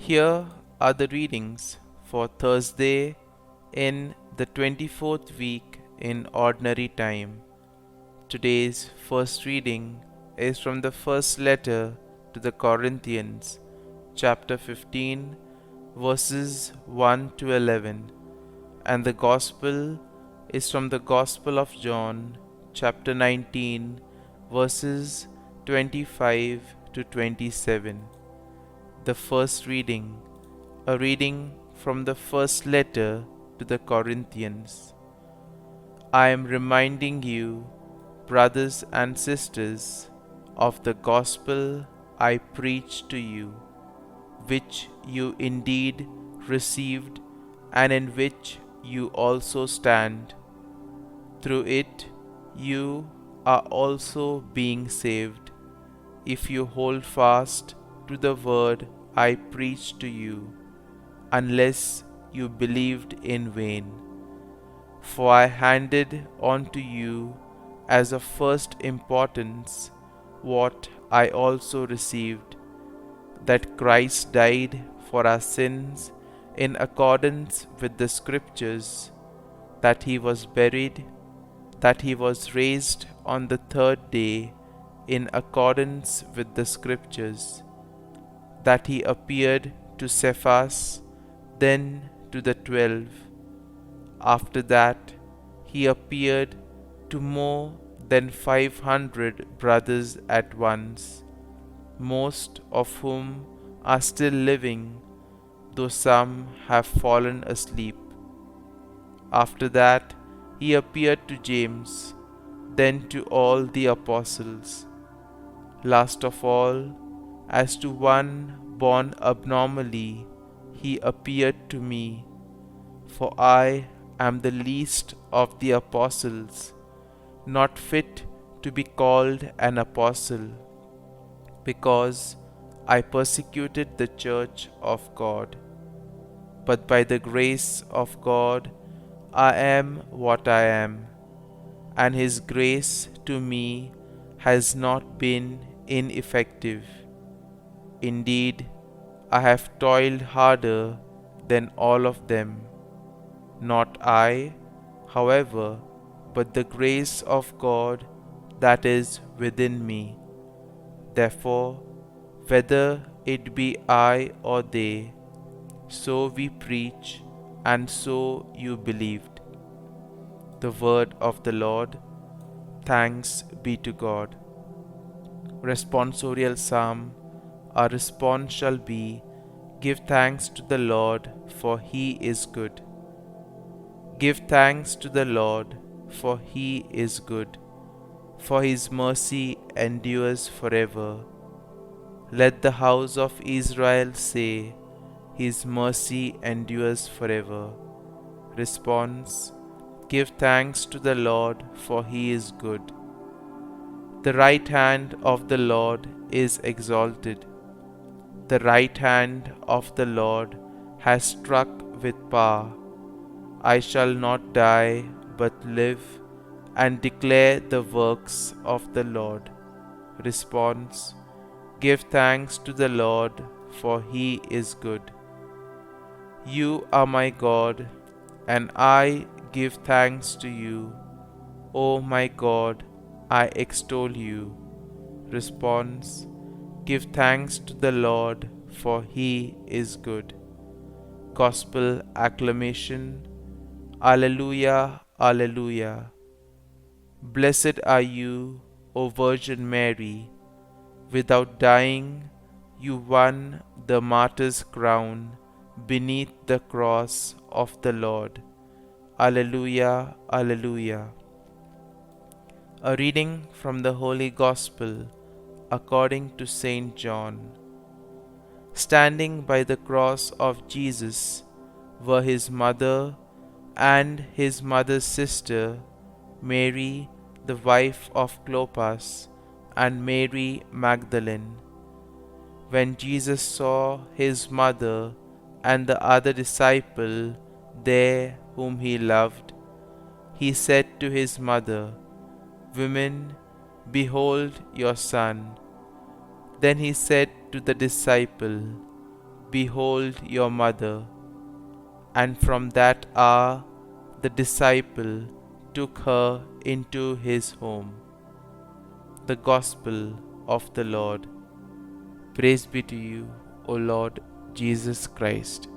Here are the readings for Thursday in the 24th week in Ordinary Time. Today's first reading is from the first letter to the Corinthians, chapter 15, verses 1 to 11, and the Gospel is from the Gospel of John, chapter 19, verses 25 to 27. The first reading, a reading from the first letter to the Corinthians. I am reminding you, brothers and sisters, of the gospel I preached to you, which you indeed received and in which you also stand. Through it you are also being saved, if you hold fast to the word I preached to you, unless you believed in vain. For I handed on to you as of first importance what I also received, that Christ died for our sins in accordance with the Scriptures, that he was buried, that he was raised on the third day in accordance with the Scriptures, that he appeared to Cephas, then to the 12. After that, he appeared to more than 500 brothers at once, most of whom are still living, though some have fallen asleep. After that, he appeared to James, then to all the apostles. Last of all, as to one born abnormally, he appeared to me, for I am the least of the apostles, not fit to be called an apostle, because I persecuted the church of God. But by the grace of God I am what I am, and his grace to me has not been ineffective. Indeed, I have toiled harder than all of them. Not I, however, but the grace of God that is within me. Therefore, whether it be I or they, so we preach, and so you believed. The word of the Lord. Thanks be to God. Responsorial Psalm. Our response shall be, give thanks to the Lord, for he is good. Give thanks to the Lord, for he is good, for his mercy endures forever. Let the house of Israel say, his mercy endures forever. Response. Give thanks to the Lord, for he is good. The right hand of the Lord is exalted. The right hand of the Lord has struck with power. I shall not die, but live, and declare the works of the Lord. Response. Give thanks to the Lord, for he is good. You are my God, and I give thanks to you. O my God, I extol you. Response. Give thanks to the Lord, for he is good. Gospel acclamation. Alleluia, Alleluia. Blessed are you, O Virgin Mary. Without dying, you won the martyr's crown beneath the cross of the Lord. Alleluia, Alleluia. A reading from the Holy Gospel according to Saint John. Standing by the cross of Jesus were his mother and his mother's sister, Mary, the wife of Clopas, and Mary Magdalene. When Jesus saw his mother and the other disciple there whom he loved, he said to his mother, Women, behold your son. Then he said to the disciple, Behold your mother. And from that hour the disciple took her into his home. The Gospel of the Lord. Praise be to you, O Lord Jesus Christ.